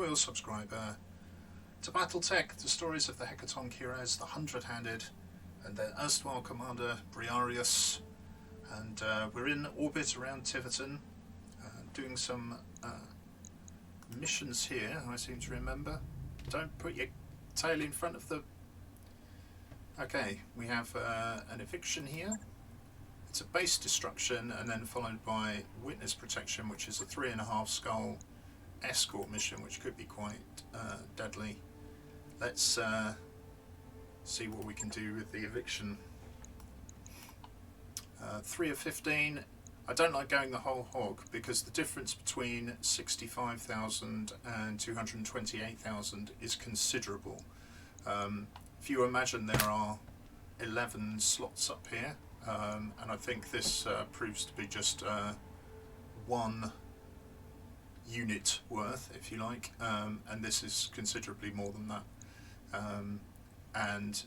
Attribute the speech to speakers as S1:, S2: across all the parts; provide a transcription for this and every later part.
S1: loyal subscriber to BattleTech, the stories of the Hecatoncheires, the Hundred-Handed, and their erstwhile Commander Briareous. And we're in orbit around Tiverton, doing some missions here, I seem to remember. Don't put your tail in front of the... Okay, we have an eviction here. It's a base destruction, and then followed by witness protection, which is a 3.5 skull escort mission, which could be quite deadly. Let's see what we can do with the eviction. 3 of 15. I don't like going the whole hog because the difference between 65,000 and 228,000 is considerable. If you imagine there are 11 slots up here, and I think this proves to be just one unit worth, if you like, and this is considerably more than that. And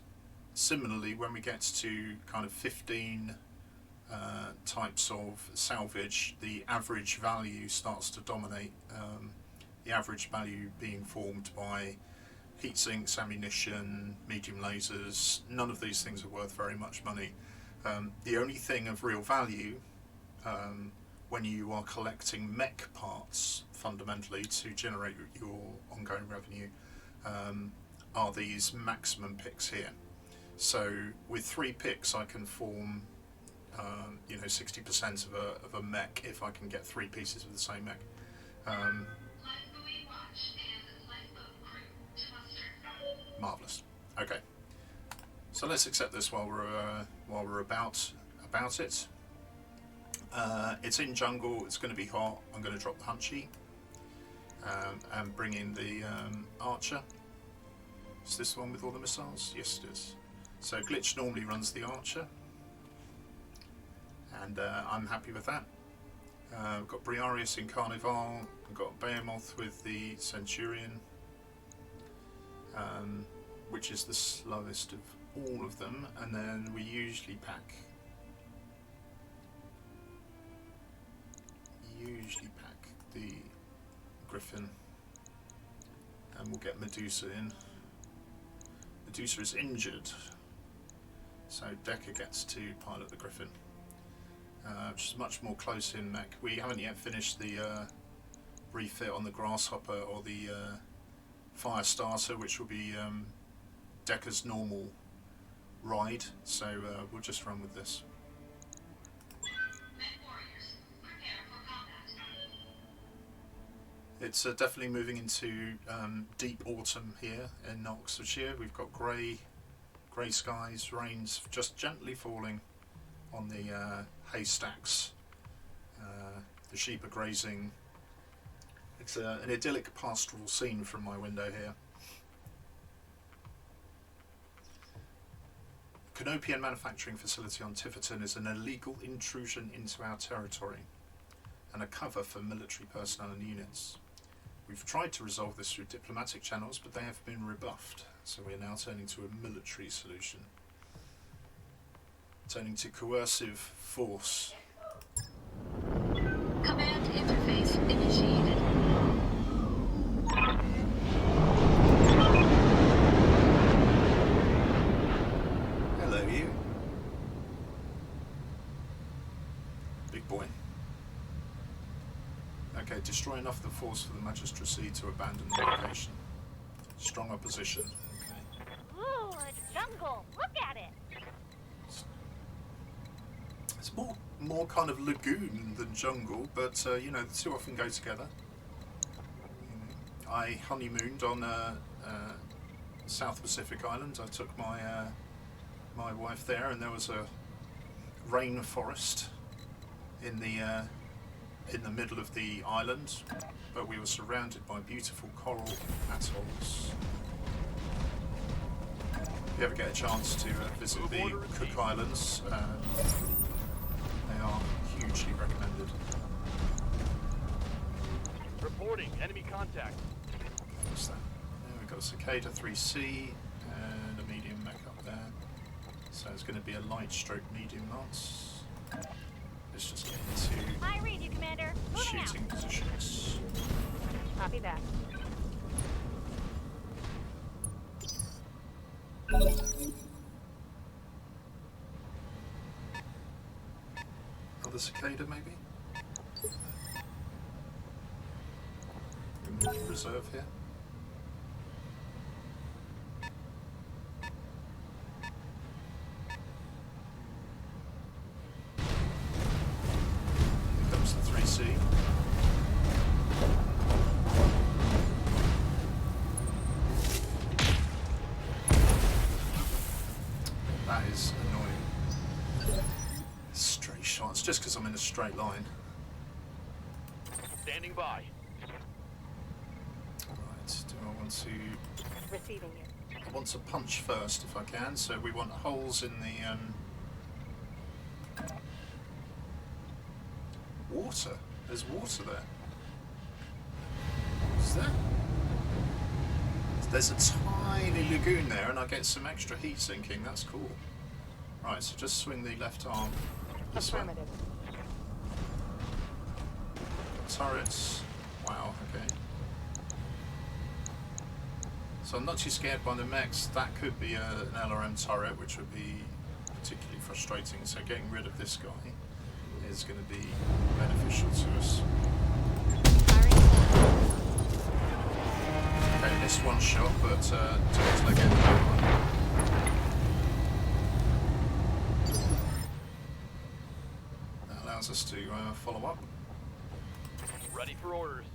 S1: similarly, when we get to kind of 15 types of salvage, the average value starts to dominate. The average value being formed by heat sinks, ammunition, medium lasers. None of these things are worth very much money. The only thing of real value when you are collecting mech parts, fundamentally, to generate your ongoing revenue, are these maximum picks here. So with 3 picks I can form 60% of a mech if I can get 3 pieces of the same mech. Marvellous. Okay, so let's accept this while we're about it. It's in jungle. It's going to be hot. I'm going to drop the Hunchy and bring in the Archer. Is this the one with all the missiles? Yes, it is. So Glitch normally runs the Archer, and I'm happy with that. We've got Briareous in Carnival. We've got Behemoth with the Centurion, which is the slowest of all of them, and then we usually pack the Griffin, and we'll get Medusa in. Medusa is injured, so Decker gets to pilot the Griffin, which is much more close-in mech. We haven't yet finished the refit on the Grasshopper or the Fire Starter, which will be Decker's normal ride, so we'll just run with this. It's definitely moving into deep autumn here in Oxfordshire. We've got grey skies, rain's just gently falling on the haystacks. The sheep are grazing. It's an idyllic pastoral scene from my window here. Canopian manufacturing facility on Tiverton is an illegal intrusion into our territory and a cover for military personnel and units. We've tried to resolve this through diplomatic channels, but they have been rebuffed, so we are now turning to a military solution. Turning to coercive force.
S2: Command interface initiated.
S1: Hello, you. Big boy. Okay, destroy enough of the force for the magistracy to abandon the location. Strong opposition. Okay.
S3: Ooh, a jungle! Look at it!
S1: It's more kind of lagoon than jungle, but the two often go together. I honeymooned on South Pacific Island. I took my wife there, and there was a rainforest in the middle of the island, but we were surrounded by beautiful coral atolls. If you ever get a chance to visit the Cook Islands, they are hugely recommended.
S4: Reporting enemy contact.
S1: What's that? Yeah, we've got a Cicada 3C and a medium mech up there. So it's going to be a light stroke medium lance. Let's just get into
S3: I read you, Commander. Moving
S1: shooting
S3: out.
S1: positions.
S3: Copy that.
S1: Another cicada, maybe? We need reserve here. Here comes the 3C. That is annoying. Stray shots, just because I'm in a straight line.
S4: Standing by.
S1: Right, do I want to...
S3: Receiving you.
S1: I want to punch first if I can, so we want holes in the water. There's water there. Is there? There's a tiny lagoon there and I get some extra heat sinking, that's cool. Right, so just swing the left arm this way.
S3: Affirmative.
S1: Turrets. Wow, okay. So I'm not too scared by the mechs. That could be an LRM turret, which would be particularly frustrating. So getting rid of this guy is going to be beneficial to us. Okay, missed one shot, but towards leg end. That allows us to follow up.
S4: Ready for orders.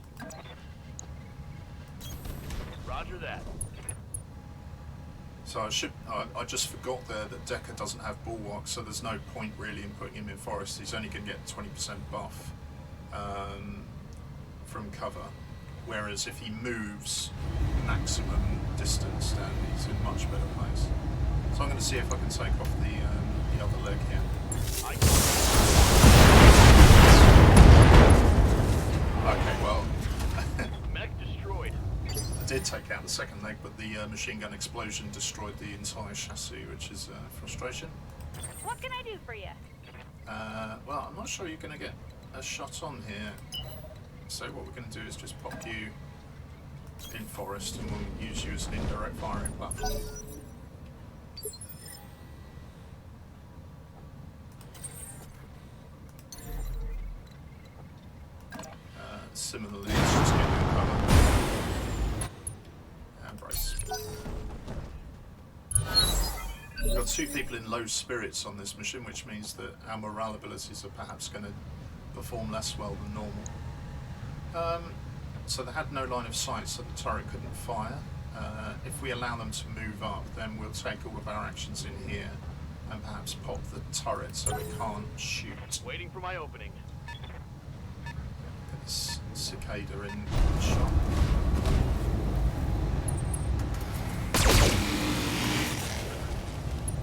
S4: Roger that.
S1: So I just forgot there that Decker doesn't have bulwark, so there's no point really in putting him in forest. He's only going to get 20% buff from cover, whereas if he moves maximum distance, then he's in much better place. So I'm going to see if I can take off the other leg here. Okay, well,
S4: Mech destroyed.
S1: I did take out the second leg, but the machine gun explosion destroyed the entire chassis, which is frustration.
S3: What can I do for you?
S1: Well, I'm not sure you're going to get a shot on here. So what we're going to do is just pop you in forest and we'll use you as an indirect firing platform. Similarly, it's just getting a cover. And brace. We've got two people in low spirits on this mission, which means that our morale abilities are perhaps going to perform less well than normal. So they had no line of sight, so the turret couldn't fire. If we allow them to move up, then we'll take all of our actions in here and perhaps pop the turret so we can't shoot.
S4: Waiting for my opening.
S1: Get this cicada in shot.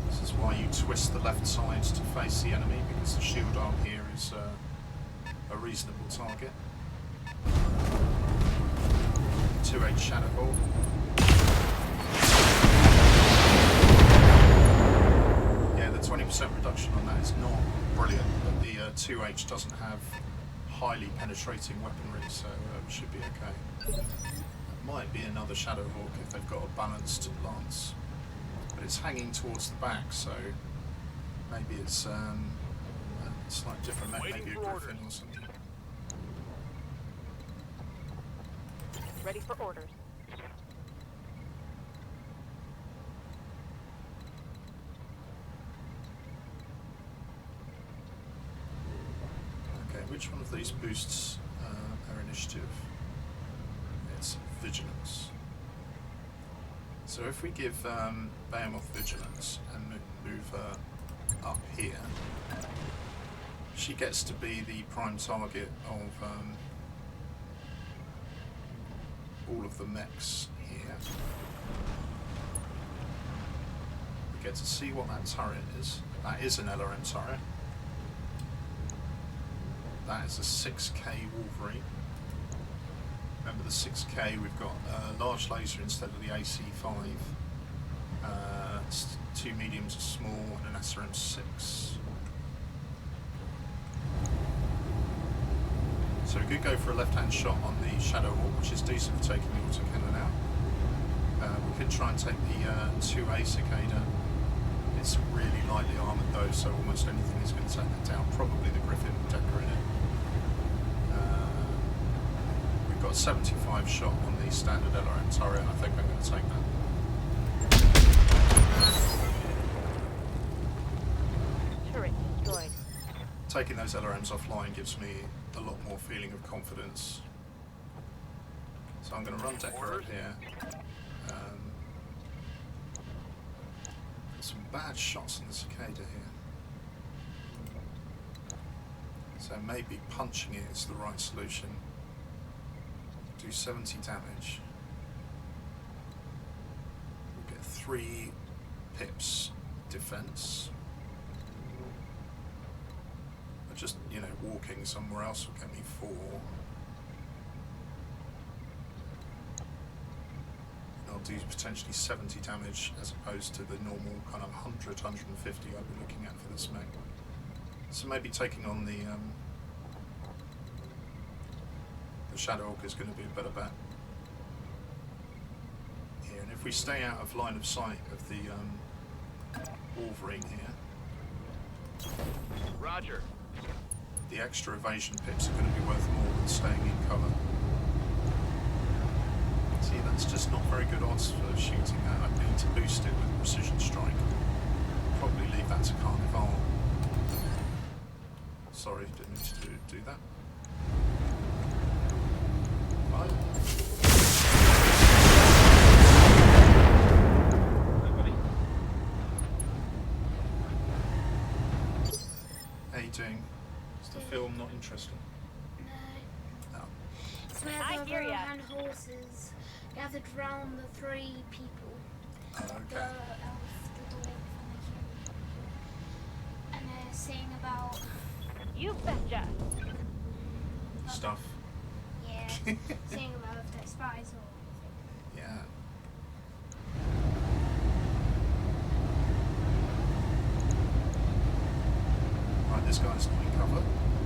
S1: This is why you twist the left side to face the enemy, because the shield arm here is a reasonable target. 2H Shadow Ball. Yeah, the 20% reduction on that is not brilliant, but the 2H doesn't have highly penetrating weaponry, so we should be okay. It might be another Shadow Hawk if they've got a balanced lance, but it's hanging towards the back, so maybe it's like different mech, maybe a Griffin or something.
S3: Ready for orders.
S1: Okay, which one of these boosts our initiative? It's Vigilance. So if we give Behemoth Vigilance and move her up here, she gets to be the prime target of all of the mechs here. We get to see what that turret is. That is an LRM turret. That is a 6K Wolverine. Remember the 6K, we've got a large laser instead of the AC5. Two mediums are small and an SRM6. So we could go for a left-hand shot on the Shadow Hawk, which is decent for taking the autocannon out. We'll could try and take the 2A Cicada. It's really lightly armoured though, so almost anything is going to take that down. Probably the Griffin Decker in it. We've got a 75 shot on the standard LRM turret, and I think I'm going to take that.
S3: Turret destroyed.
S1: Taking those LRMs offline gives me a lot more feeling of confidence. So I'm going to run Decker up here. Some bad shots on the Cicada here. So maybe punching it is the right solution. Do 70 damage. We'll get 3 pips defense. But just, you know, walking somewhere else will get me 4. I'll do potentially 70 damage as opposed to the normal kind of 100, 150 I'd be looking at for this mech. So maybe taking on the Shadowhawk is going to be a better bet here. And if we stay out of line of sight of the Wolverine here,
S4: Roger.
S1: the extra evasion pips are going to be worth more than staying in cover. See, that's just not very good odds for shooting that. I need to boost it with Precision Strike. Probably leave that to Carnival. Sorry, didn't mean to do that. Bye. How you doing? Is the film not interesting?
S5: No.
S1: No.
S5: It's where
S3: I
S5: the
S3: hear ya.
S5: round horses gathered round the 3 people. The
S1: Okay.
S5: elf, the dwarf, and the human. And they're saying about,
S3: You betcha.
S1: Stuff.
S5: yeah, saying about if they're spies or anything.
S1: Yeah. Right, this guy's not in cover,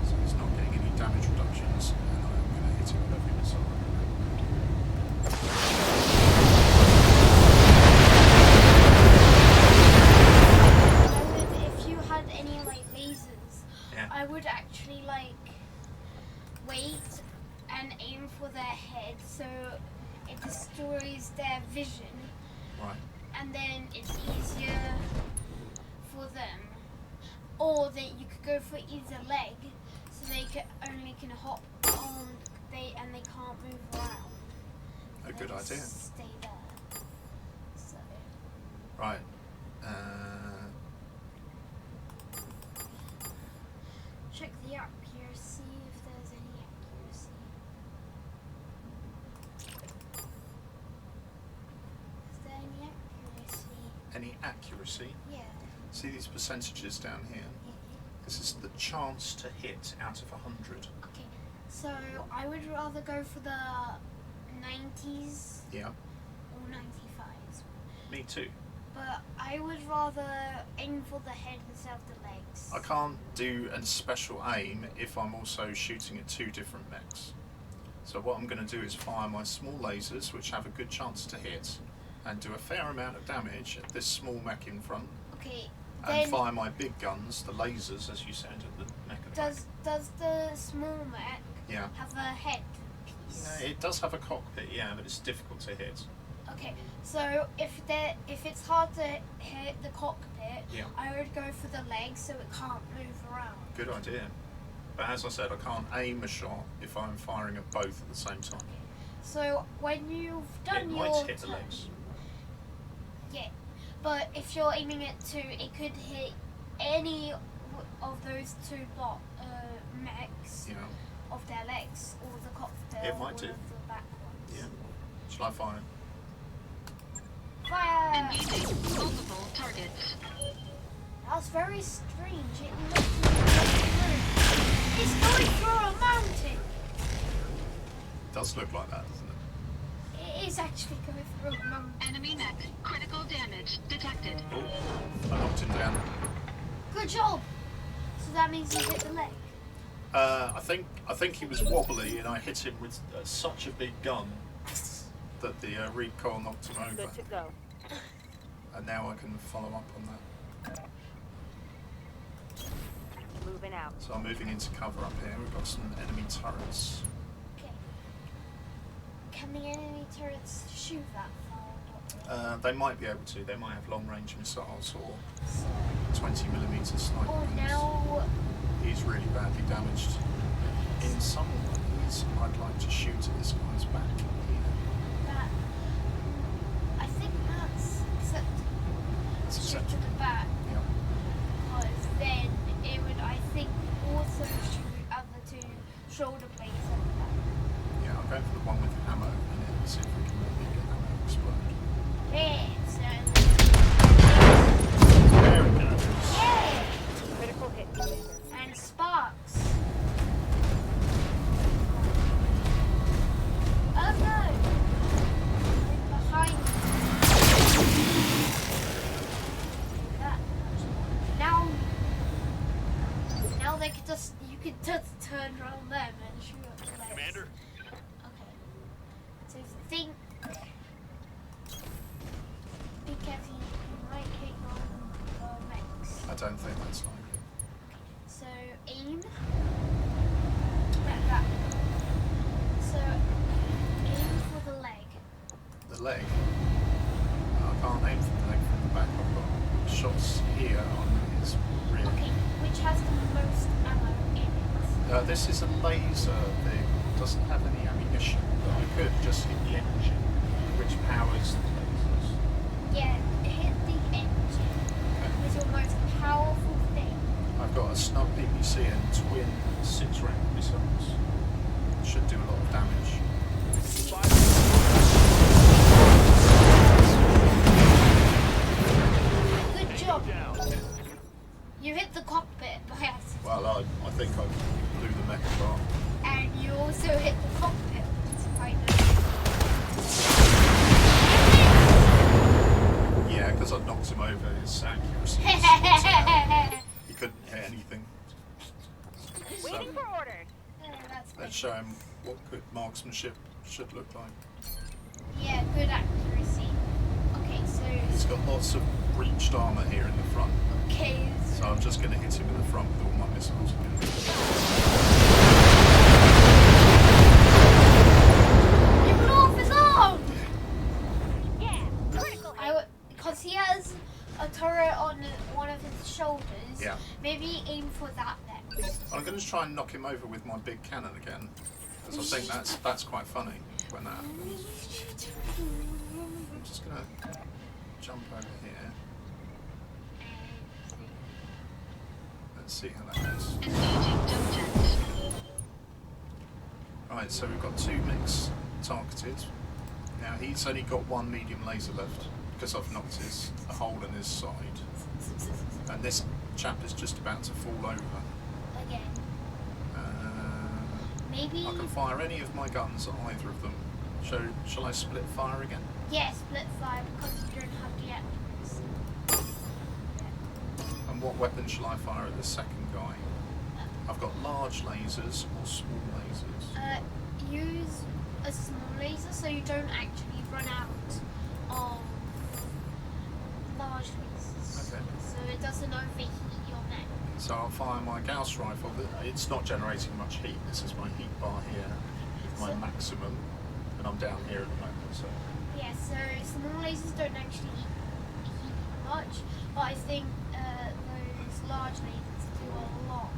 S1: so he's not getting any damage reductions, and I'm going to hit him with every missile.
S5: If you had any like lasers,
S1: Yeah.
S5: I would actually like wait and aim for their head so it destroys their vision,
S1: Right.
S5: and then it's easier for them. Or that you could go for either leg, so they only can hop on, they can't move around.
S1: A good
S5: They
S1: idea.
S5: just stay there. So
S1: Right.
S5: check the accuracy if there's any accuracy. Is there any accuracy?
S1: Any accuracy?
S5: Yeah.
S1: See these percentages down here? This is the chance to hit out of 100.
S5: Okay. So I would rather go for the 90s
S1: Yeah.
S5: or 95s.
S1: Me too.
S5: But I would rather aim for the head instead of the legs.
S1: I can't do a special aim if I'm also shooting at 2 different mechs. So what I'm going to do is fire my small lasers, which have a good chance to hit, and do a fair amount of damage at this small mech in front,
S5: Okay.
S1: and
S5: Then
S1: fire my big guns, the lasers, as you said, at the mech at the back.
S5: does the small mech
S1: Yeah.
S5: have a head piece?
S1: It does have a cockpit, yeah, but it's difficult to hit.
S5: Okay. So if it's hard to hit the cockpit,
S1: Yeah.
S5: I would go for the legs so it can't move around.
S1: Good idea. But as I said, I can't aim a shot if I'm firing at both at the same time.
S5: So when you've
S1: It
S5: done
S1: might
S5: your
S1: hit the
S5: turn,
S1: legs.
S5: yeah, but if you're aiming at 2, it could hit any of those 2 mechs
S1: You know.
S5: of their legs or the cockpit.
S1: It
S5: or
S1: might
S5: one
S1: do.
S5: of the back ones.
S1: Yeah. Shall I fire?
S5: Fire!
S2: Engaging multiple targets.
S5: That's very strange. It looks it's going through a mountain.
S1: It does look like that, doesn't it?
S5: It is actually going through a mountain.
S2: Enemy mech. Critical damage detected.
S1: Oh, I knocked him down.
S5: Good job. So that means you hit the leg.
S1: I think he was wobbly, and I hit him with such a big gun that the recoil knocked him over,
S3: Good to go.
S1: and now I can follow up on that.
S3: Moving out.
S1: So I'm moving into cover up here. We've got some enemy turrets.
S5: Okay. Can the enemy turrets shoot that far?
S1: They might be able to. They might have long-range missiles or
S5: So,
S1: 20mm sniper
S5: oh,
S1: guns.
S5: now
S1: He's really badly damaged. In some ways, I'd like to shoot at this guy's back here.
S5: that. I think that's acceptable.
S1: That's
S5: Shoot to
S1: acceptable.
S5: the back.
S1: Yeah.
S5: Because then it would, I think, also shoot other two shoulder blades at the back.
S1: Yeah, I'll go for the one with the ammo in it and see if we can maybe get ammo to explode.
S5: Yeah, so.
S1: There we go.
S5: Yeah!
S3: Critical hit. Commander.
S5: And sparks. Oh no! Behind me. That. Now they could just, you could just turn around them and shoot at the legs.
S4: Commander,
S5: Okay. So think. Be careful, you might hit on mechs.
S1: I don't think that's likely.
S5: So aim. Like that. So aim for the leg.
S1: The leg. I can't aim for the leg from the back. I've got shots here on his rear.
S5: Okay, which has the most ammo in it?
S1: This is a laser thing. It doesn't have any ammunition, but I could just hit the engine, which powers the lasers.
S5: Yeah, hit the engine with your most powerful thing.
S1: I've got a snub BBC and twin 6-rank missiles. Should do a lot of damage.
S5: Good job.
S4: down.
S5: You hit the cockpit by accident.
S1: Well, I think I blew the mech apart.
S5: And you also hit the cockpit, which is quite nice.
S1: Yeah, because I knocked him over. His accuracy was he couldn't hit anything.
S3: Waiting for orders.
S5: That's good.
S1: Let's show him what good marksmanship should look like.
S5: Yeah, good accuracy. Okay,
S1: He's
S5: so
S1: got lots of breached armour here in the front.
S5: okay,
S1: So I'm just going to hit him in the front with all my missiles again.
S5: you blew off his arm.
S3: Yeah. Critical hit.
S5: Because he has a turret on one of his shoulders.
S1: Yeah.
S5: Maybe aim for that then.
S1: I'm going to try and knock him over with my big cannon again. Because I think that's quite funny when that happens. I'm just going to jump over here. Let's see how that goes.
S2: Engaging diligence.
S1: Right, so we've got 2 mechs targeted. Now he's only got 1 medium laser left because I've knocked a hole in his side. And this chap is just about to fall over.
S5: Again. Maybe.
S1: I can fire any of my guns at either of them. Shall I split fire again?
S5: Yeah, split fire because you don't have the accuracy.
S1: And what weapon shall I fire at the second guy? I've got large lasers or small lasers.
S5: Use a small laser so you don't actually run out of large lasers.
S1: Okay.
S5: So it doesn't overheat your neck.
S1: So I'll fire my Gauss rifle. It's not generating much heat. This is my heat bar here, my maximum, and I'm down here at the moment. So
S5: Yeah, so small lasers don't actually heat much, but I think those large lasers do a lot of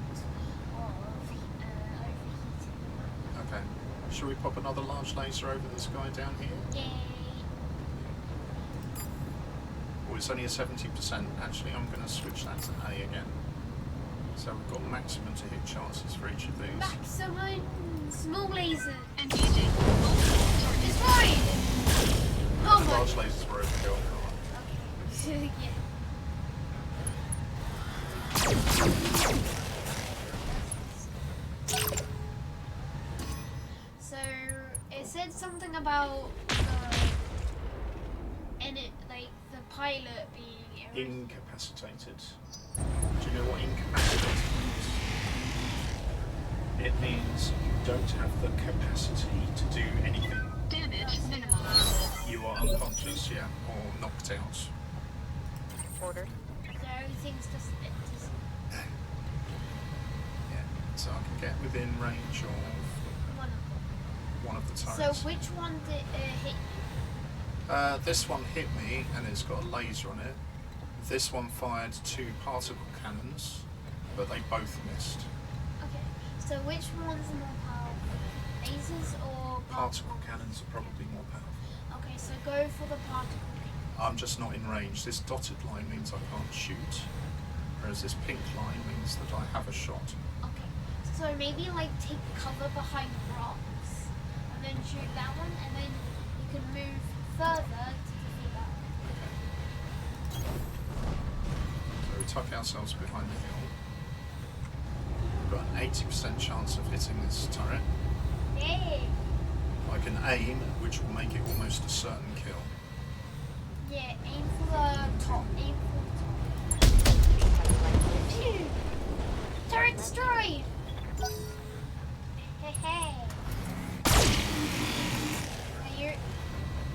S5: overheating.
S1: okay. Shall we pop another large laser over this guy down here?
S5: Yay!
S1: Well, it's only a 70%. Actually, I'm going to switch that to A again. So we've got maximum to hit chances for each of these.
S5: Maximum small laser.
S2: Engaging multiple targets.
S5: Destroyed! Oh my
S1: Large lasers were overkill.
S5: Okay. Yeah. So it said something about the pilot being
S1: Incapacitated. Do you know what incapacitated means? It means you don't have the capacity to do anything.
S2: Damage minimized.
S1: You are unconscious, yeah, or knocked out.
S3: Orders.
S5: So everything's just
S1: Yeah, so I can get within range of one of the
S5: So
S1: turrets.
S5: which one did hit you?
S1: This one hit me and it's got a laser on it. This one fired 2 particle cannons, but they both missed.
S5: Okay. So which one's more powerful? Lasers or
S1: Particle cannons are probably more powerful.
S5: Okay, so go for the particle cannon.
S1: I'm just not in range. This dotted line means I can't shoot, whereas this pink line means that I have a shot.
S5: Okay. So maybe like take cover behind rocks and then shoot that one, and then you can move further to defeat that one.
S1: So we tuck ourselves behind the hill. We've got an 80% chance of hitting this turret.
S5: Yay!
S1: I can aim, which will make it almost a certain kill.
S5: Yeah, aim for the top. Aim for the top. Phew. Turret destroyed! Hey, hey.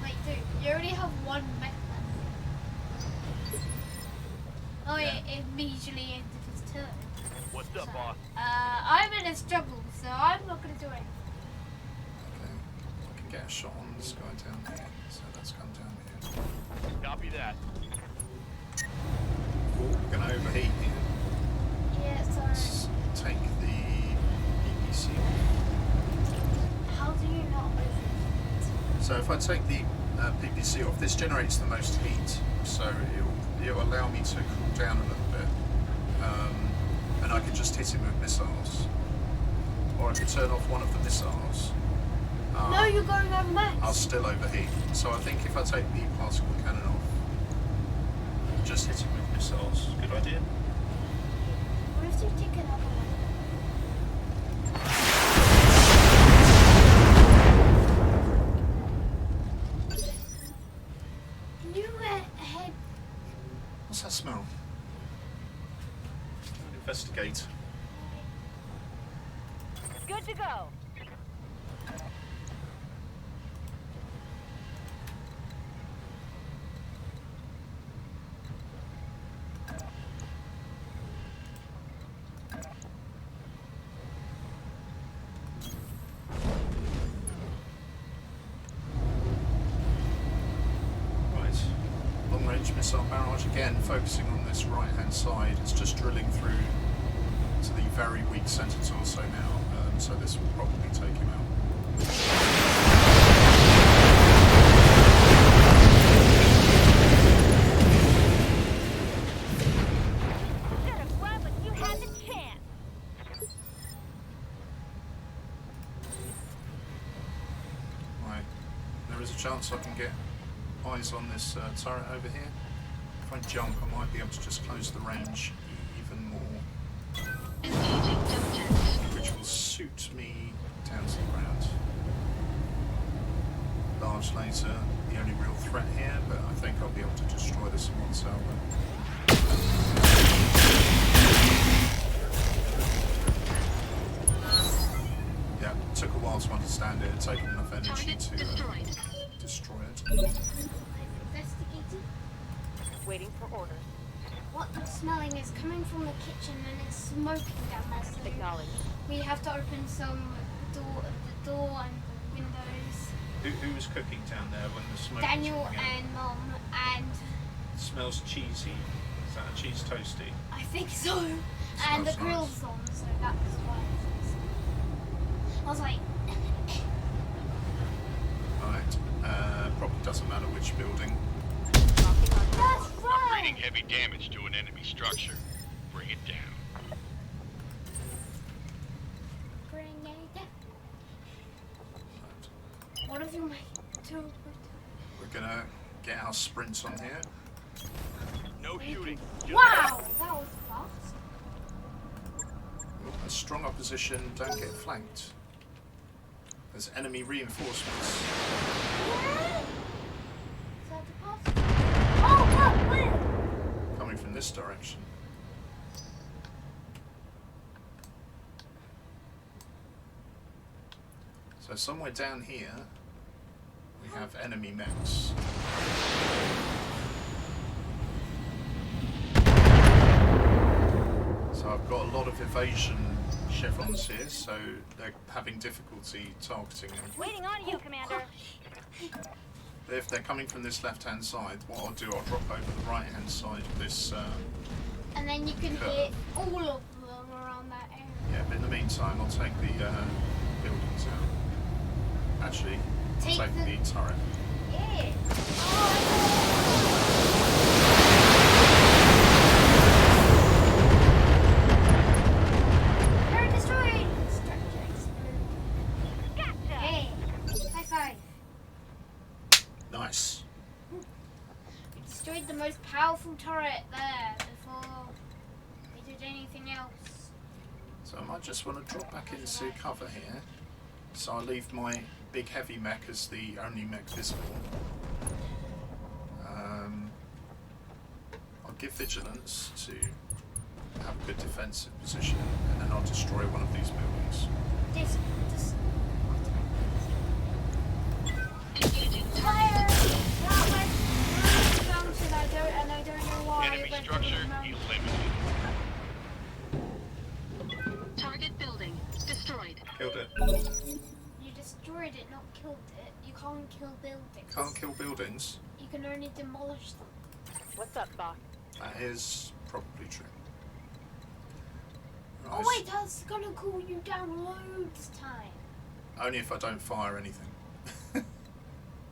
S5: Wait, dude, you already have 1 mech left. Oh yeah, it immediately ended his turn.
S4: What's up, boss?
S5: I'm in a struggle, so I'm not gonna do anything.
S1: Okay, I can get a shot on this guy down here, so let's come down here.
S4: Copy that.
S1: Oh, we're going to overheat here.
S5: Yeah,
S1: Let's
S5: sorry.
S1: take the BBC off.
S5: How do you not overheat?
S1: So if I take the PPC off, this generates the most heat, so it'll allow me to cool down a little bit. And I could just hit him with missiles. Or I could turn off one of the missiles.
S5: No, you're going over max.
S1: I'll still overheat. So I think if I take the particle cannon off, just hit him with missiles. Good idea?
S5: What if you take another one? Can you head?
S1: What's that smell? Investigate.
S3: Good to go.
S1: Right. Long range missile barrage again, focusing on this right hand side. It's just drilling through to the very weak centre torso now, so this will probably take him out.
S3: Should have run when you had the chance.
S1: Right. There is a chance I can get eyes on this turret over here. If I jump, I might be able to just close the range even more,
S2: Engaging diligence.
S1: which will suit me down to the ground. Large laser, the only real threat here, but I think I'll be able to destroy this in one salvo. Yeah, it took a while to understand it. It took enough energy
S2: Target
S1: to
S2: destroyed.
S1: destroy it.
S5: I've investigated.
S3: Waiting for orders.
S5: What you're smelling is coming from the kitchen and it's smoking down there. So
S3: Acknowledged.
S5: we have to open the door and the windows.
S1: Who was cooking down there when the smoke
S5: Daniel
S1: was coming out?
S5: and Mom, and
S1: It smells cheesy. Is that a cheese toasty?
S5: I think so. And the
S1: Smells
S5: grill's on, so that's why. I was like,
S1: Right. Probably doesn't matter which building.
S3: Locking on
S5: that's
S3: target.
S5: right.
S4: Reading heavy damage to an enemy structure. Bring it down.
S5: Bring it down.
S1: Right.
S5: What if you make two?
S1: We're gonna get our sprints on here.
S4: No shooting. Just
S5: Wow, that was fast.
S1: A strong opposition, don't get flanked. There's enemy reinforcements.
S5: Is that the pass? Oh, God, where?
S1: Coming from this direction. So somewhere down here, We have enemy mechs. So I've got a lot of evasion chevrons here, so they're having difficulty targeting them.
S3: Waiting on you, Commander.
S1: But if they're coming from this left-hand side, what I'll do, I'll drop over the right-hand side of this.
S5: And then you can
S1: curve.
S5: hit all of them around that area.
S1: Yeah, but in the meantime, I'll take the buildings out. Actually, I'll
S5: Take
S1: take the turret.
S5: Yeah. Turret destroyed! Structure exploded.
S3: Gotcha.
S5: Hey, high five.
S1: Nice.
S5: We destroyed the most powerful turret there before we did anything else.
S1: So I might just want to drop back into cover here. So I leave my big heavy mech as the only mech visible. I'll give vigilance to have a good defensive position, and then I'll destroy one of these buildings.
S5: This
S2: Engaging
S5: fire!
S2: target.
S5: That went really mountain. I don't know why.
S4: Enemy
S5: it went
S4: structure
S5: through the mountain.
S4: eliminated.
S2: Target building destroyed.
S1: Killed it.
S5: You destroyed it, not killed it. You can't kill buildings.
S1: Can't kill buildings.
S5: You can only demolish them.
S3: What's up, Boss?
S1: That is probably true.
S5: Oh
S1: Right,
S5: wait, that's gonna cool you down loads of time.
S1: only if I don't fire anything.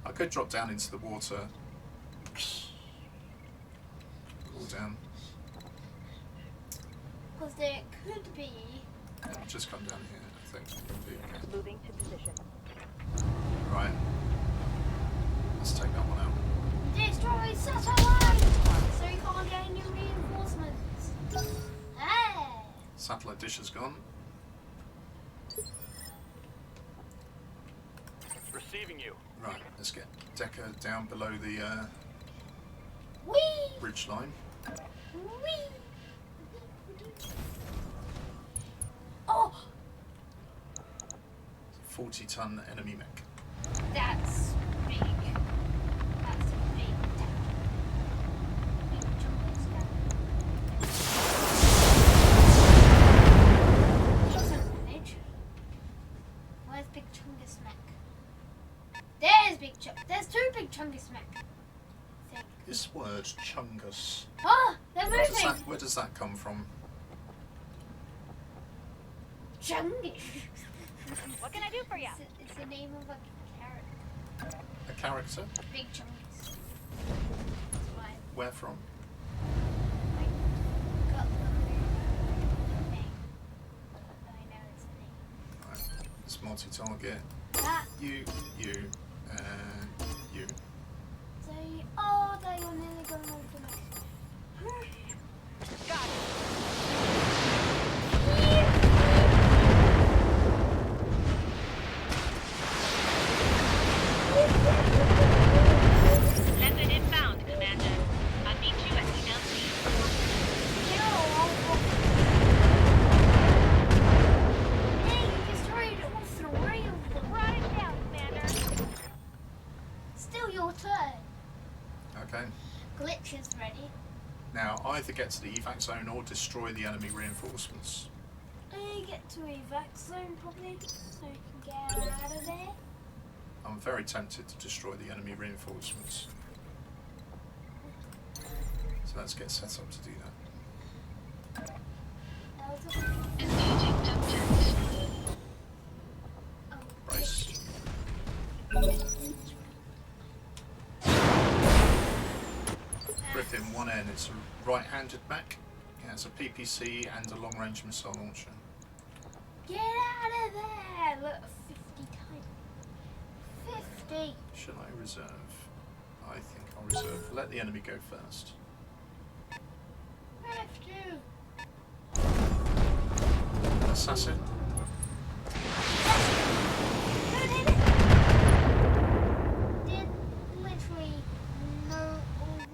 S1: I could drop down into the water. Cool down.
S5: Because there could be.
S1: Yeah, I'll just come down here, I think. It'll be okay.
S3: Moving to position.
S1: Right. Let's take that one out.
S5: Destroy satellite! So you can't get any reinforcements. Hey!
S1: Satellite dish is gone.
S4: Receiving you.
S1: Right, let's get Decker down below the
S5: Whee!
S1: ridge line.
S5: Whee! Oh!
S1: 40-ton enemy mech.
S5: That's big. That's a big town. Big chungus town. Doesn't manage. Where's Big Chungus mech? There's Big Chungus. There's two Big Chungus mech. I think.
S1: This word, chungus,
S5: Oh, they're moving.
S1: where does that come from?
S5: Chungus.
S3: What can I do for you?
S5: It's the name of a carrot.
S1: A character?
S5: Big Chungus. That's why
S1: Where from?
S5: I got the name. I know it's a name.
S1: Right, it's multi-target.
S5: That
S1: You, and you.
S5: they were nearly going on for next.
S3: Got it.
S2: Landed inbound, Commander. I'll meet you at ELC.
S5: Hey, you destroyed all three of them.
S3: Run it down, Commander.
S5: Still your turn.
S1: Okay.
S5: Glitch is ready.
S1: Now, either get to the evac zone or destroy the enemy reinforcements.
S5: Get to evac zone probably, so you can get out of there.
S1: I'm very tempted to destroy the enemy reinforcements. So let's get set up to do that.
S2: Engaging subject.
S1: Brace. Griffin 1N, it's a right-handed mech. It has a PPC and a long-range missile launcher.
S5: Get out of there! Look, 50 times. 50!
S1: Should I reserve? I think I'll reserve. Let the enemy go first.
S5: 50!
S1: Assassin.
S5: Did literally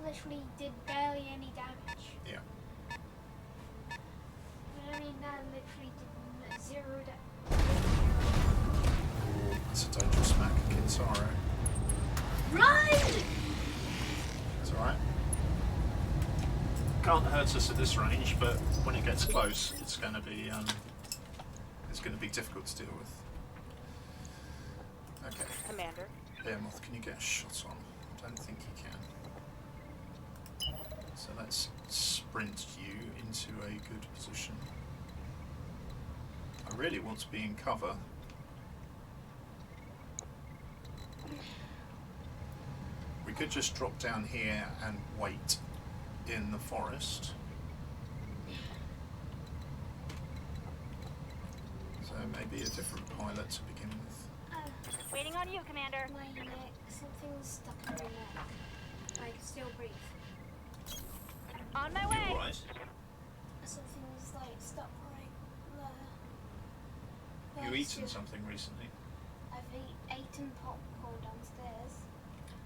S5: literally did barely any damage.
S1: Yeah.
S5: But I mean, that literally did zero damage.
S1: That's a dangerous mech, Kintaro. can't hurt us at this range, but when it gets close, it's going to be difficult to deal with. Okay.
S2: Commander.
S1: Behemoth, can you get a shot on? I don't think you can. So let's sprint you into a good position. I really want to be in cover. We could just drop down here and wait in the forest. So maybe a different pilot to begin with.
S3: Waiting on you, Commander.
S5: My neck, something's stuck in my neck. I can still breathe.
S3: On my
S1: You
S3: way.
S1: alright?
S5: Something's like stuck right there.
S1: You eaten something recently?
S5: I've eaten popcorn downstairs.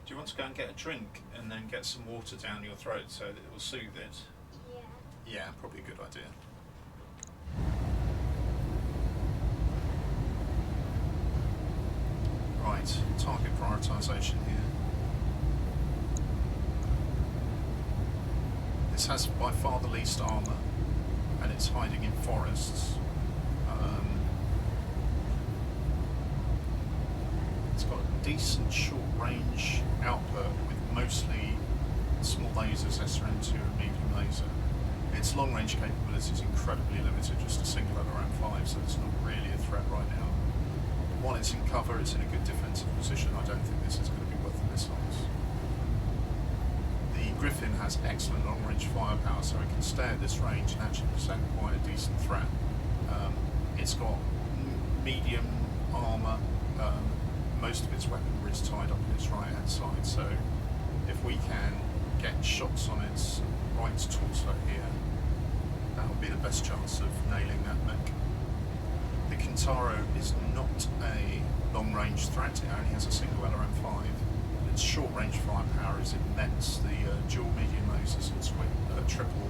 S1: Do you want to go and get a drink and then get some water down your throat so that it will soothe it?
S5: Yeah.
S1: Yeah, probably a good idea. Right, target prioritisation here. This has by far the least armour, and it's hiding in forests. It's got a decent short-range output with mostly small lasers, SRM2 and medium laser. Its long-range capability is incredibly limited, just a single LRM5, so it's not really a threat right now. While it's in cover, it's in a good defensive position. I don't think this is going to be worth the missiles. The Griffin has excellent long-range firepower, so it can stay at this range and actually present quite a decent threat. It's got medium armour. Most of its weaponry is tied up in its right-hand side, so if we can get shots on its right torso here, that will be the best chance of nailing that mech. The Kintaro is not a long-range threat, it only has a single LRM5. Its short-range firepower is immense. The dual medium lasers and triple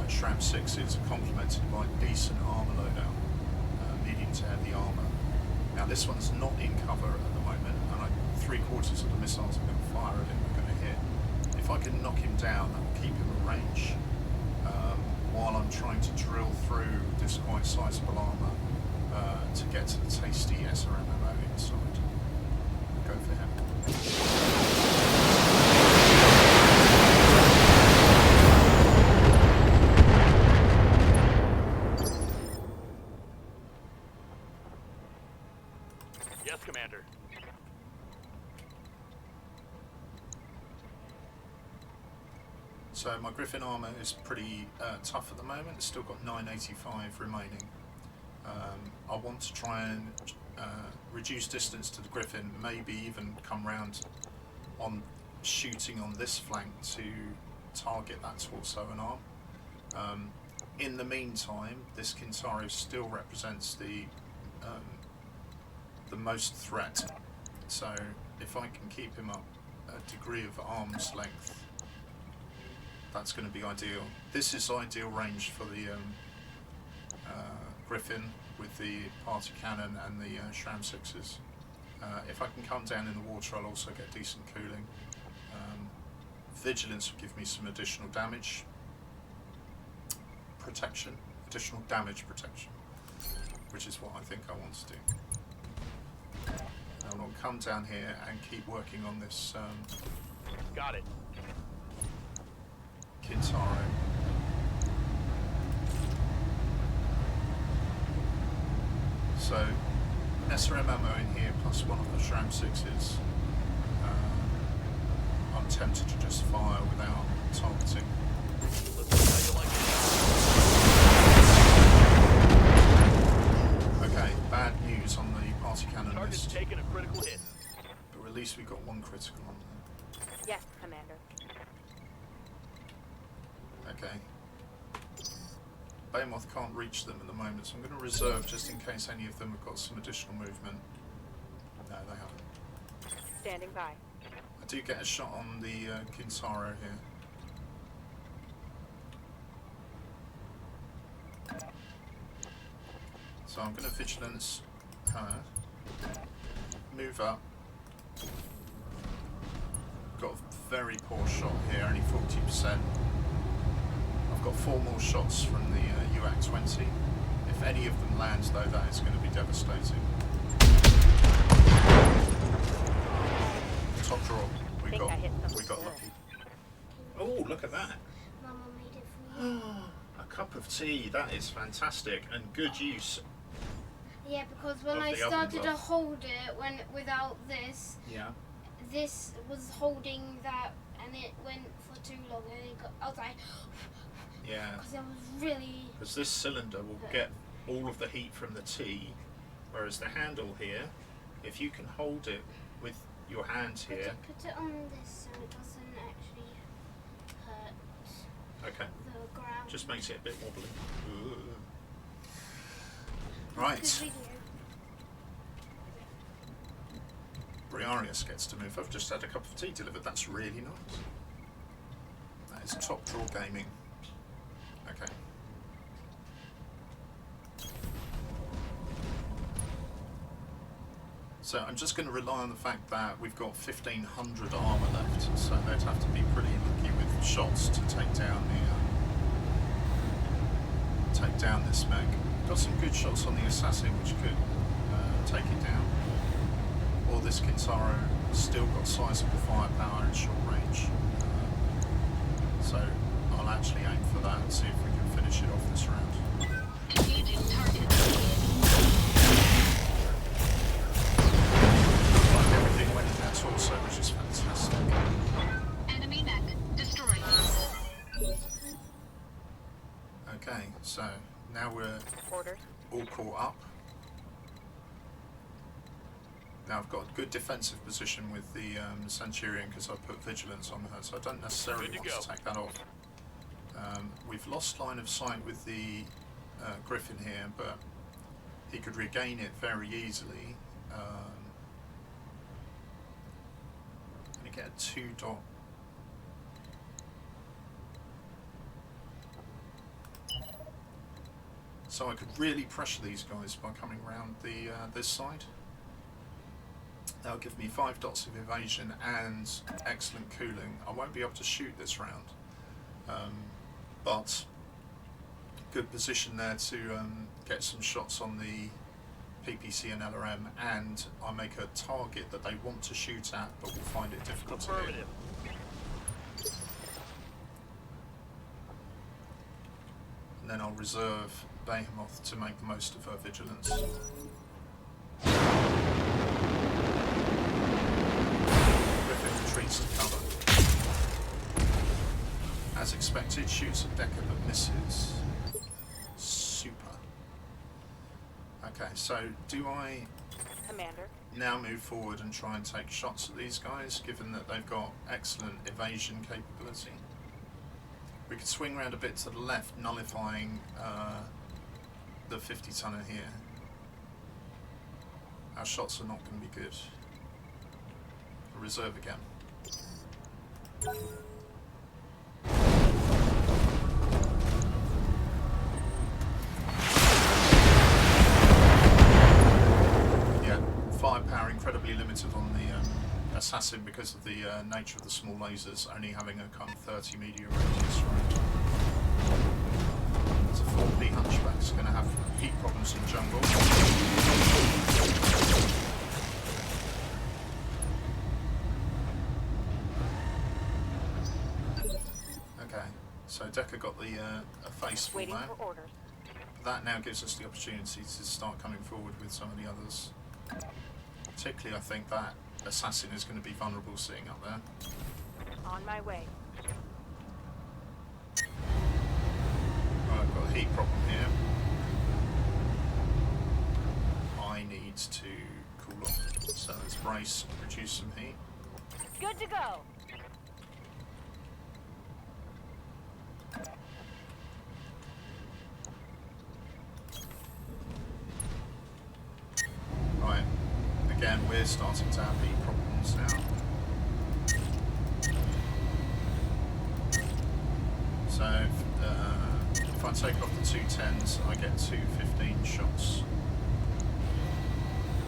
S1: SRAM 6s are complemented by decent armour loadout, medium to heavy armour. Now this one's not in cover at the moment, and 3/4 of the missiles I'm going to fire at him are going to hit. If I can knock him down, that will keep him at range, while I'm trying to drill through this quite sizable armour to get to the tasty SRM ammo inside. Go for him.
S4: Yes, Commander.
S1: So my Griffin armour is pretty tough at the moment. It's still got 985 remaining. I want to try and reduce distance to the Griffin, maybe even come round on shooting on this flank to target that torso and arm. In the meantime, this Kintaro still represents the most threat. So if I can keep him up a degree of arm's length, that's going to be ideal. This is ideal range for the Griffin with the party cannon and the SRAM 6s. If I can come down in the water, I'll also get decent cooling. Vigilance will give me some additional damage protection, additional damage protection, which is what I think I want to do. And I'll come down here and keep working on this
S4: Got it.
S1: Kintaro. So, SRM ammo in here plus one of the SRAM 6s. I'm tempted to just fire without targeting. Okay, bad news on the party cannon
S4: Target's
S1: list,
S4: taking a critical hit.
S1: but at least we got one critical on
S2: Yes, Commander.
S1: there. Okay. Behemoth can't reach them at the moment, so I'm going to reserve just in case any of them have got some additional movement. No, they haven't.
S2: Standing by.
S1: I do get a shot on the Kintaro here. So I'm going to vigilance her, move up. Got a very poor shot here, only 40%. I've got 4 more shots from the UAC-20. If any of them lands, though, that is going to be devastating. Top draw. We got lucky. Oh, look at that.
S5: Mama made it for you.
S1: A cup of tea. That is fantastic and good use.
S5: Yeah, because when
S1: Of
S5: I
S1: the oven
S5: started to
S1: glove.
S5: hold it, without this,
S1: Yeah.
S5: this was holding that, and it went for too long, and I was like,
S1: Yeah.
S5: because it was really.
S1: Because this cylinder will get all of the heat from the tea, whereas the handle here, if you can hold it with your hands here.
S5: Put it on this so it doesn't actually hurt
S1: Okay.
S5: the ground.
S1: Just makes it a bit wobbly. Ooh.
S5: Good
S1: Right.
S5: video.
S1: Briareous gets to move. I've just had a cup of tea delivered. That's really nice. That is top draw gaming. Okay. So I'm just going to rely on the fact that we've got 1,500 armour left, so they'd have to be pretty lucky with shots to take down this mech. Got some good shots on the assassin, which could take it down. Or this Kintaro still got sizable firepower and short range, so I'll actually aim for that and see if we can finish it off this round.
S2: Engaging target.
S1: Like everything went in that torso, which is fantastic.
S2: Enemy mech destroyed.
S1: Okay, so now we're
S2: Orders.
S1: all caught up. Now I've got a good defensive position with the Centurion because I put vigilance on her, so I don't necessarily
S4: Good to
S1: want
S4: go.
S1: to take that off. We've lost line of sight with the Griffin here, but he could regain it very easily. Can he get a 2-dot? So I could really pressure these guys by coming round the this side. That'll give me 5 dots of evasion and excellent cooling. I won't be able to shoot this round, but good position there to get some shots on the PPC and LRM, and I make a target that they want to shoot at but will find it difficult to hit.
S4: Affirmative.
S1: And then I'll reserve Behemoth to make the most of her vigilance. Griffin retreats to cover. As expected, shoots at Decker but misses. Super. Okay, so do I
S2: Commander.
S1: now move forward and try and take shots at these guys, given that they've got excellent evasion capability? We could swing around a bit to the left, nullifying the 50-tonner here. Our shots are not going to be good. Reserve again. Yeah, firepower incredibly limited on the assassin because of the nature of the small lasers, only having a kind of 30 media radius, right? So 4P Hunchback's going to have heat problems in jungle. Okay, so Decker got the a face full
S2: Waiting
S1: now.
S2: for orders.
S1: That now gives us the opportunity to start coming forward with some of the others. Particularly, I think that assassin is going to be vulnerable sitting up there.
S2: On my way.
S1: Right, I've got a heat problem here. I need to cool off. So let's brace and produce some heat.
S2: Good to go.
S1: Right, again, we're starting to have heat problems now. So if I take off the 210s, I get 215 shots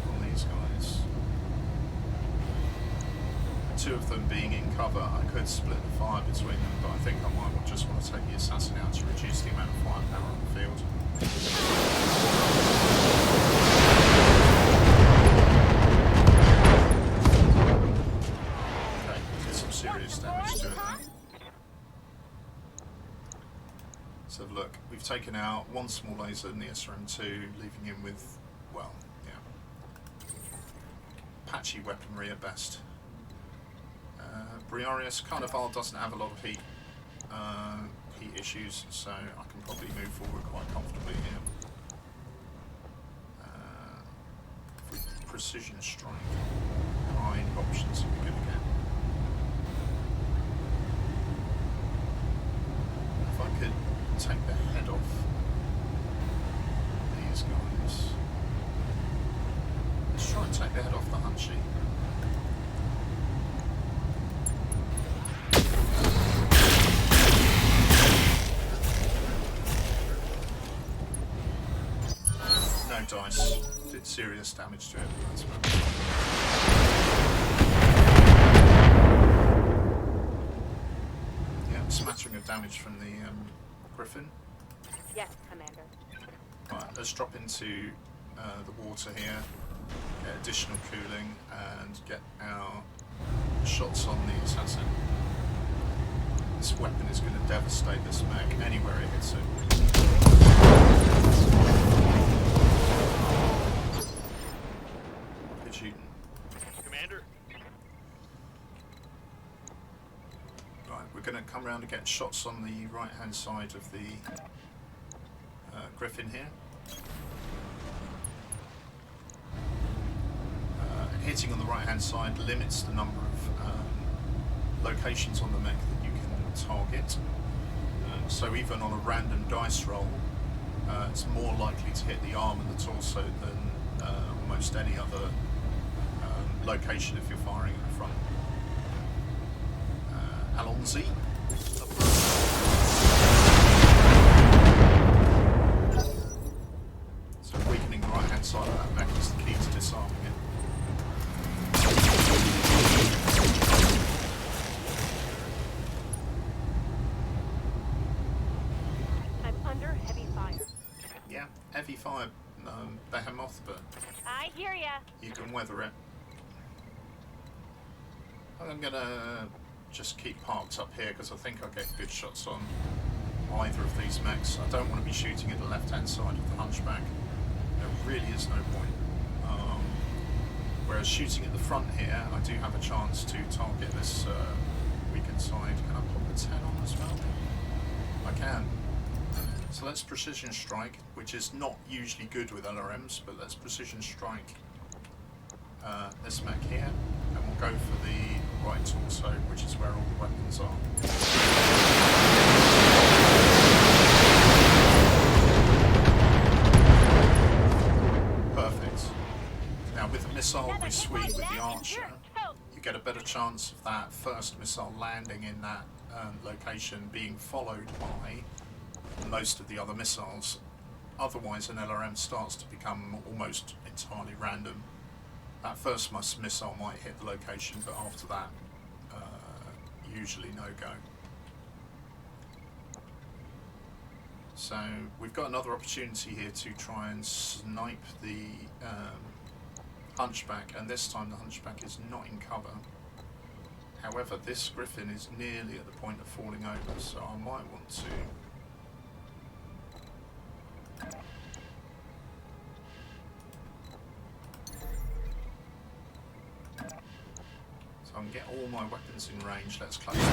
S1: on these guys. two of them being in cover, I could split the fire between them, but I think I might just want to take the assassin out to reduce the amount of firepower on the field. Okay, did some serious damage to it then. Let's have a look. We've taken out one small laser in the SRM2, leaving him with, well, yeah, patchy weaponry at best. Briareous Carnival doesn't have a lot of heat issues, so I can probably move forward quite comfortably here. With precision strike, kind of options we're going to get. If I could take the head off these guys. Let's try and take the head off the Hunchy. Dice did serious damage to it. That's right. Yeah, smattering of damage from the Griffin.
S2: Yes, Commander.
S1: Right, let's drop into the water here, get additional cooling, and get our shots on the assassin. This weapon is going to devastate this mech anywhere it hits it.
S4: Commander?
S1: Right, we're going to come around and get shots on the right hand side of the Griffin here. Hitting on the right hand side limits the number of locations on the mech that you can target. So even on a random dice roll, it's more likely to hit the arm and the torso than almost any other location if you're firing at the front. Allons-y. So weakening the right hand side of that mech is the key to disarming it.
S2: I'm under heavy fire.
S1: Yeah, heavy fire, behemoth, but
S2: I hear ya.
S1: you can weather it. I'm gonna just keep parked up here because I think I'll get good shots on either of these mechs. I don't want to be shooting at the left hand side of the Hunchback. There really is no point. Whereas shooting at the front here, I do have a chance to target this weakened side. Can I pop a 10 on as well? I can. So let's precision strike, which is not usually good with LRMs, but let's precision strike this mech here, and we'll go for the right torso, which is where all the weapons are. Perfect. Now with the missile we sweep with the Archer, you get a better chance of that first missile landing in that location being followed by most of the other missiles. Otherwise an LRM starts to become almost entirely random. That first missile might hit the location, but after that, usually no-go. So we've got another opportunity here to try and snipe the Hunchback, and this time the Hunchback is not in cover. However, this Griffin is nearly at the point of falling over, so I might want to I can get all my weapons in range. Let's close to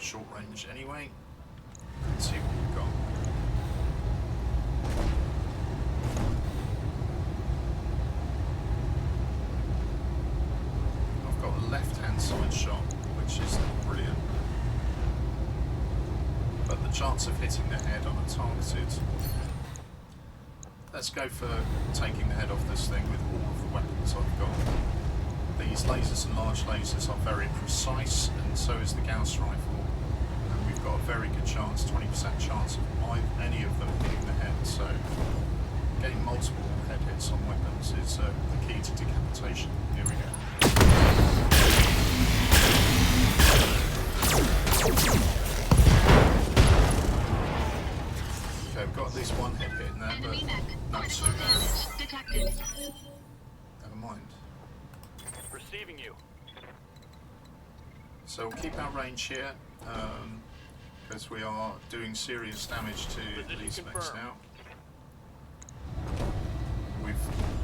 S1: short range anyway. Let's see what we've got. I've got a left-hand side shot, which is brilliant. But the chance of hitting the head on a targeted... Let's go for taking the head off this thing with all of the weapons I've got. These lasers and large lasers are very precise, and so is the Gauss rifle, and we've got a very good chance, 20% chance of any of them hitting the head, so getting multiple head hits on weapons is the key to decapitation. Here we go. Okay, we've got at least one hit in there, but
S2: Enemy mech.
S1: not
S2: Critical
S1: two.
S2: damage detected.
S1: Never mind.
S4: Receiving you.
S1: So we'll keep our range here, because we are doing serious damage to
S4: Position
S1: these mechs
S4: confirmed.
S1: now. We've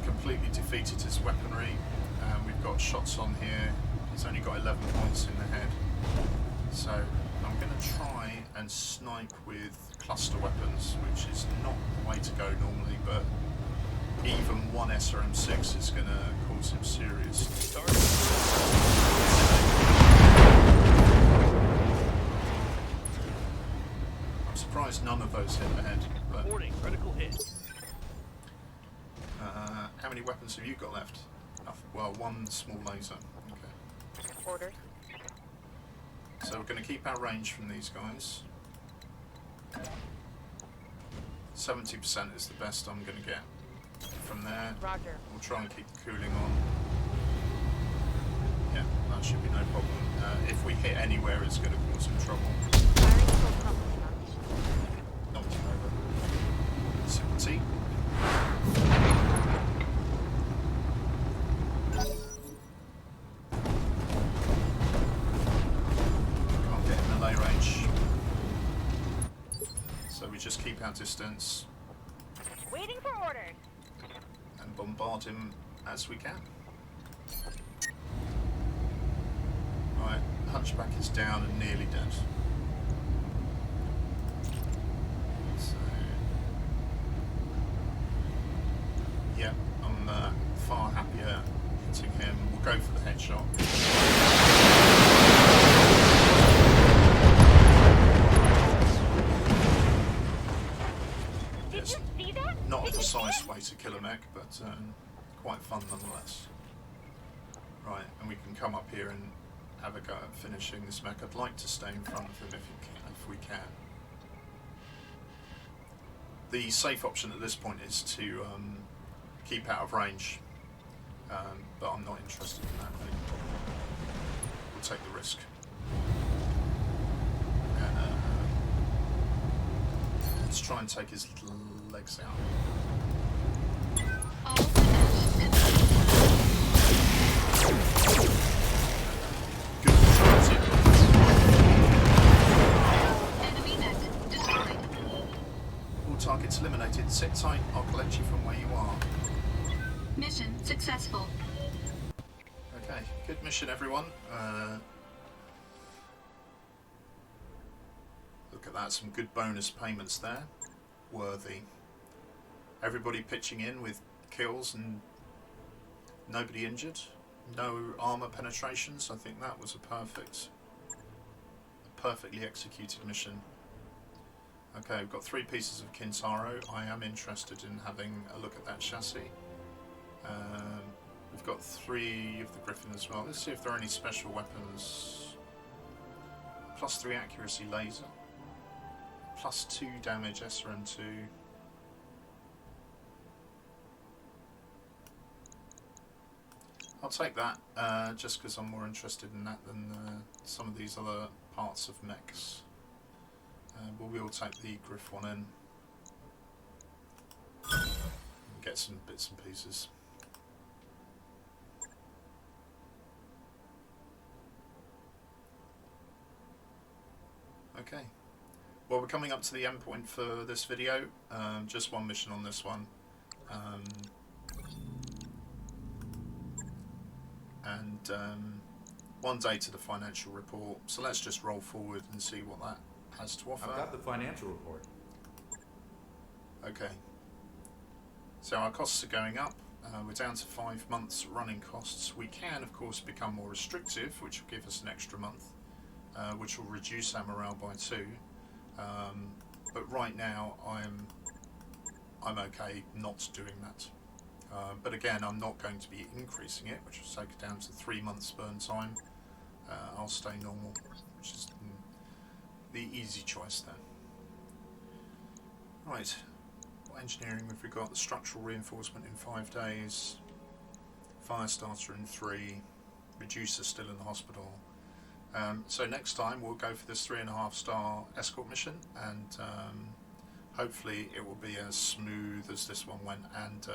S1: completely defeated his weaponry, and we've got shots on here. He's only got 11 points in the head. So I'm going to try and snipe with cluster weapons, which is not the way to go normally, but even one SRM6 is going to cause him serious. I'm surprised none of those hit the head, but
S4: Reporting critical hit.
S1: how many weapons have you got left? Well, one small laser. Okay.
S3: Orders.
S1: So we're going to keep our range from these guys. 70% is the best I'm going to get. From there,
S3: Roger.
S1: we'll try and keep the cooling on. Yeah, that should be no problem. If we hit anywhere, it's going to cause some trouble.
S3: Firing full complement on mission.
S1: Knocked him over. Sympathy. Can't get in melee range. So we just keep our distance
S3: Waiting for orders.
S1: and bombard him as we can. Right, Hunchback is down and nearly dead. So, yeah, I'm far happier hitting him. We'll go for the headshot.
S3: Did
S1: Yes,
S3: you see that?
S1: not a
S3: Did you see
S1: precise
S3: it?
S1: way to kill a mech, but quite fun nonetheless. Right, and we can come up here and have a go at finishing this mech. I'd like to stay in front of him if we can. The safe option at this point is to keep out of range, but I'm not interested in that really. We'll take the risk. And let's try and take his little legs out.
S2: All finished.
S1: Good control, team.
S2: Enemy mech destroyed.
S1: All targets eliminated. Sit tight, I'll collect you from where you are.
S2: Mission successful.
S1: Okay, good mission everyone. Look at that, some good bonus payments there. Worthy. Everybody pitching in with kills and nobody injured. No armor penetrations. I think that was a perfectly executed mission. Okay, we've got 3 pieces of Kintaro. I am interested in having a look at that chassis. We've got 3 of the Griffin as well. Let's see if there are any special weapons. +3 accuracy laser. +2 damage SRM2. I'll take that, just because I'm more interested in that than some of these other parts of mechs. But we'll take the Griff one in. And get some bits and pieces. Okay. Well, we're coming up to the end point for this video. Just one mission on this one. One day to the financial report. So let's just roll forward and see what that has to offer.
S6: I've got the financial report.
S1: Okay. So our costs are going up. We're down to 5 months running costs. We can, of course, become more restrictive, which will give us an extra month, which will reduce our morale by 2. But right now, I'm okay not doing that. But again, I'm not going to be increasing it, which will take it down to 3 months burn time. I'll stay normal, which is the easy choice there. Right, what engineering have we got? The structural reinforcement in 5 days, fire starter in 3, reducer still in the hospital, So next time we'll go for this 3.5-star escort mission, and hopefully it will be as smooth as this one went, and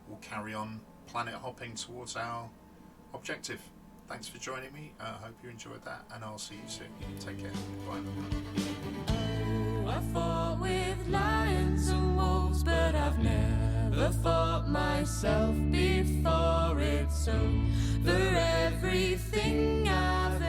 S1: we'll carry on planet hopping towards our objective. Thanks for joining me. I hope you enjoyed that, and I'll see you soon. Take care. Bye.
S6: I fought with lions and wolves, but I've never fought myself before. It's over everything I've